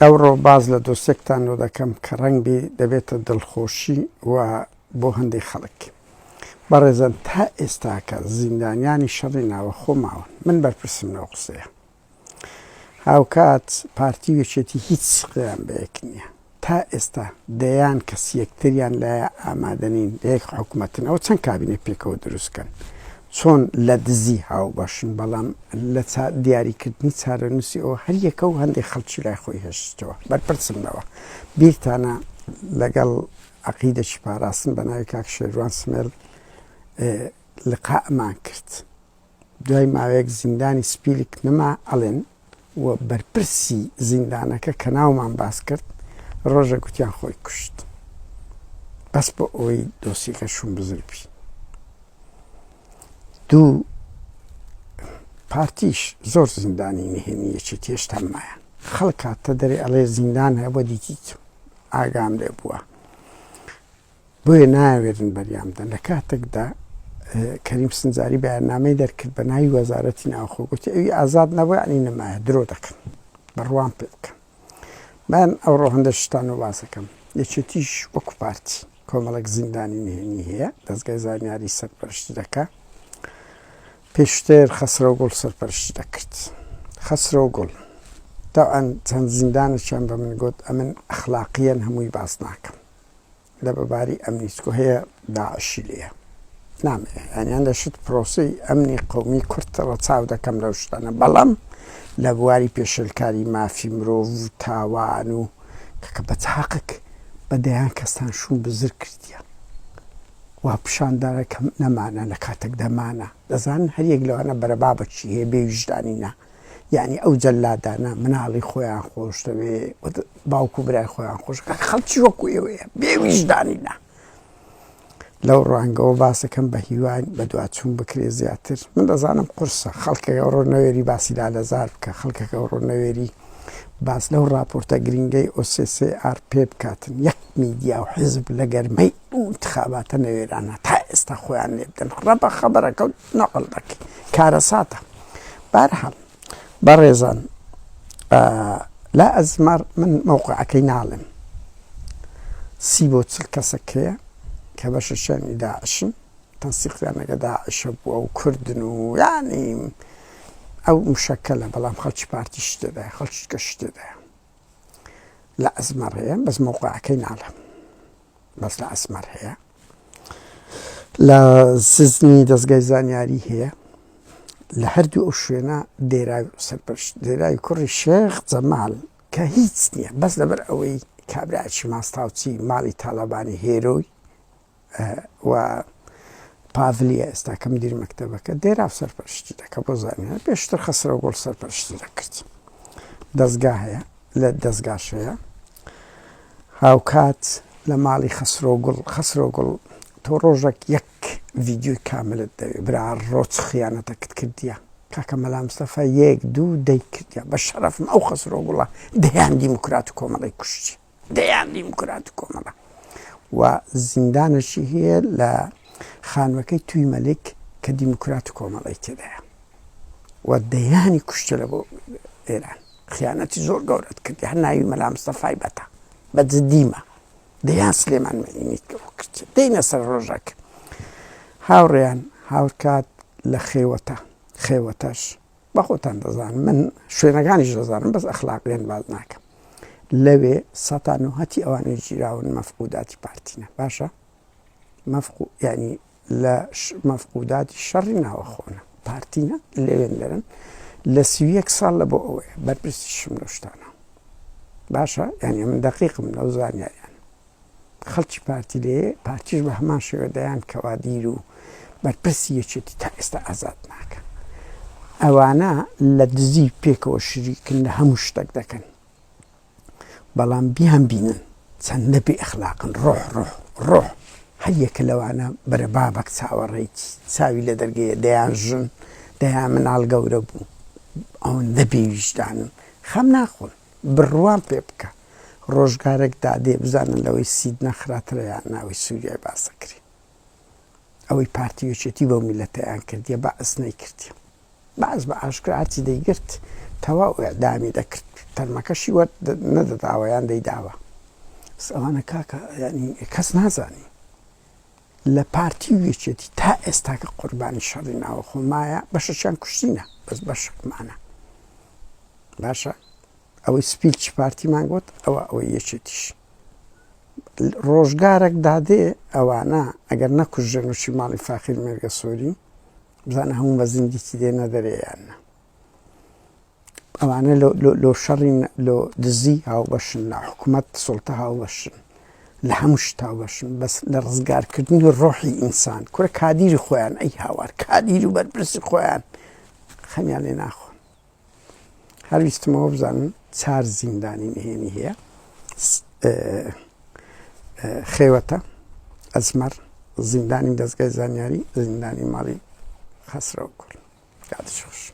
ئەوڕۆ باز لە دۆستێکتانەوە دەکەم کە ڕەنگ بێ دەبێتە دڵخۆشی و بۆ هەندێک خەڵک. بەڕێزان تا ئێستاکە زیندانیانی شەڕی ناوە خۆماون من بەرپرسم لەو قسەیە. هاوکات پارتی وێچێتی هیچ سقیان بەیەک نییە. تا ئێستا دەیان کەس یەکتریان لایە ئامادەنین لە یەک حکوومەتن ئەو چەند کابینێ پێکەوە دروستکەن چۆن لە دزی هاو باشن، بەڵام لە دیاریکردنی چارەنووسی ئەوە هەر یەکە و هەندێک خەڵکی لای خۆی هێشتەوە. بەرپرسمەوە بیرتانە لەگەڵ عەقیدەی پاراستن بە ناوی کاک شێروان سمێڵ لقاءمان کرد. دوای ماوەیەک زیندانی سپیلک نەما ئەڵێن و بەرپرسی زیندانەکە کە ناومان باس کرد ڕۆژە گوتیان خۆی کوشت بەس بۆ ئەوەی دۆسیەکە شوم بزربی. دوو پارتیش زۆر زیندانی نهێنی یەکێتی هێشتا مایە. خەڵک هاتە دەرێ ئەڵێ زیندان هەیە بۆ دیتیت ئاگام لێ بووە بۆیە ناوێرن بەریامدەن. لە کاتێکدا کەریم سنجاری بەیاننامەی دەرکرد بە ناوی وەزارەتی ناوخۆ گوتی ئەوی ئازاد نەبووە ئەنی نەمایە درۆ دەکەن بەڕوان پێ بکەن. من ئەوڕۆ هەندە شتان و باسەکەم. یەکێتیش وەکو پارتی کۆمەڵێک زیندانی نهێنی هەیە دەستگای زانیاری سەرپەرشتی دەکات. پێشتر خەسرەوگوڵ سەرپەرشتی دەکرد. خەسرەوگوڵ داوان چەند زیندانێکیان بە من گوت ئەمن ئەخلاقیەن هەمووی باس ناکەم لە بەباری ئەمنیسکۆ هەیە داعشی لێیە نامێ یانیان دەشت پرۆسی ئەمنی قەومی کورتەوە چاو دەکەم لەو شتانە، بەڵام لە بواری پێشەلکاری مافی مرۆڤ و تاوان و کە بە چاقک بەدەیان کەستان شوم بزر کردیە وا پیشاندارەکە نەمانە لە کاتێک دەمانە دەزانن هەریەک لەوانە بەرەبابەتی هەیە بێ ویژدانینە، یعنی ئەو جەلادانە مناڵی خۆیان خۆش دەوێ باوکو برای خۆیان خۆش خەڵکی وەکو ئێوەیە بێ ویژدانینە. لەو ڕوانگەوە باسەکەم بە هیوان بە دوچوون بکرێ زیاتر. من دەزانم قورسە خەڵکێک ئەوڕۆ نەوێری باسی لالەزار بکە، خەڵکێک ئەوڕۆ نەوێری باس لەو راپۆرتە گرنگەی OCCR پێ بکاتن. یەک میدیا و حیزب لە گەرمەی انتخاباتە نەوێرانە تا ئێستا خۆیان لێ بدەن ڕەبە خەبەرەکە نەقڵ دەکەی کارە ساتە. بەرهەڵ بەڕێزان لا ئەزمار من مەوقعەکەی ناڵێم 30 بۆ 40 کەسەکەیە کە بەشەشانی داعشن تەنسیقیانەکە داعشە بووە و کوردن و یعنی ئەو مشەکەلە، بەڵام خەڵکی پارتی شتێدایە خەڵکی کە شتێدایە لە ئەزمەر هەیە بەس مەوقعەکەی ناڵێم بەس لە ئەزمەر هەیە. لە سزنی دەستگای زانیاری هەیە لە هەردوو ئەو شوێنە دێراوی سەرپەرشت دێراوی کوڕی شێخ جەمال کە هیچ نییە بەس لەبەر ئەوەی کابراایکی ماستاوچی ماڵی تاالبانی هێرۆی و پاڤلیە ئێستا کە مدیر مەکتەبەکە دێراو سەرپەرشتی دەکە بۆ زانیار پێشتر خەسرەوگوڵ سەرپەرشتی دەکرد. دەستگا هەیە لە دەستگاش هەیە هاوکات لە ماڵی خەسرەوگوڵ تۆ ڕۆژێک یەک ڤیدیۆی کاملت دەوێت برا ڕۆچ خیانەتەکەت کردیە کاکە مەلا مستەفا یەک دوو دەی کردیە بە شەرەفم ئەو خەسرەوگوڵە دەیان دیموکرات و کۆمەڵی کوشتی دەیان دیموکرات و کۆمەڵە و زیندانەشی هەیە لە خانوەکەی توی مەلک کە دیموکرات و کۆمەڵی تێدایە و دەیانی کوشتە لە بۆ ئێران خیانەتی زۆر گەورەت کردی هەر ناوی مەلا مستەفای بەتە بە جدیمە دەیان سلێمان مەعینیت کرد دەینە سەر ڕۆژێک هاوڕێیان هاورکات لە خێوەتەش بە خۆتان دەزانم من شوێنەکانیش دەزانم بەس ئەخلاقیان باز ناکەم لەوێ سەتانوهەتی ئەوانەی گیراون مەفقوداتی پارتینە باشە ینی لە مەفقوداتی شەڕی ناوەخۆنە پارتینە لەوێن دەرن لە 31 ساڵ لە بۆ ئەوەیە بەرپرسیشم لەو شتانە باشە ینی من دەقیقم لەو زانیاریان خەڵکی پارتی لێ پارتیش بە هەمان شێوە دەیان کەوادیر و بەرپرسی یەکێتی تا ئێستا ئازاد ناکە. ئەوانە لە دزی پێکەوە شریکن لە هەموو شتێک دەکەن، بەڵام بیان بینن چەندە بێ ئەخلاقن ڕۆح هەر یەکە لەوانە بەرە بابەک چاوەڕێیتی چاوی لە دەرگەیە دەیان ژن دەیان مناڵ گەورە بوو ئەوەندە بێ ویژدانن خەم ناخۆن بڕوان پێ بکە ڕۆژگارێک دادێ بزانن لەوەی سید نەخراترە یان ناوی سووریای باسەکری ئەوەی پارتی یەکێتی بەو میلەتەیان کردیە بەعس نەیکردیە باز بە ئاشکراتی دەیگرت تەواو ئێعدامی دەکرد تەرمەکەشی وە نەدەداوەیان دەیداوە ئەوانە کاکە ینی کەس نازانی لە پارتی و یەکێتی تا ئێستاکە قوربانی شەڕی ناوە خۆمایە بەشەشیان کوشتینە بەس بەشێکمانە باشە ئەوەی سپیچ پارتیمان گوت ئەوەی یەکێتیش ڕۆژگارێک دادێ ئەوانە ئەگەر نەکوژێن وشی ماڵی فاخیر مێرگە سۆری بزانە هەموو بە زیندیکی دێنە دەرێیانە ئەوانە لۆ شەڕی لۆ دزی هاوبەشن لە حکوومەت سوڵتە هاوبەشن لە هەموو شت هاوبەشن بەس لە ڕزگارکردنی ڕۆحی ئینسان کورە کادیری خۆیان ئەی هاوار کادیری و بەرپرسی خۆیان خەمیان لێ ناخۆن هەرویستمەوە بزانن 4 زیندانی نهێنی هەیە خێوەتە ئەزمەر زیندانی دەستگای زانیاری زیندانی ماڵی خەسرەوە کوڕ کاتش خۆش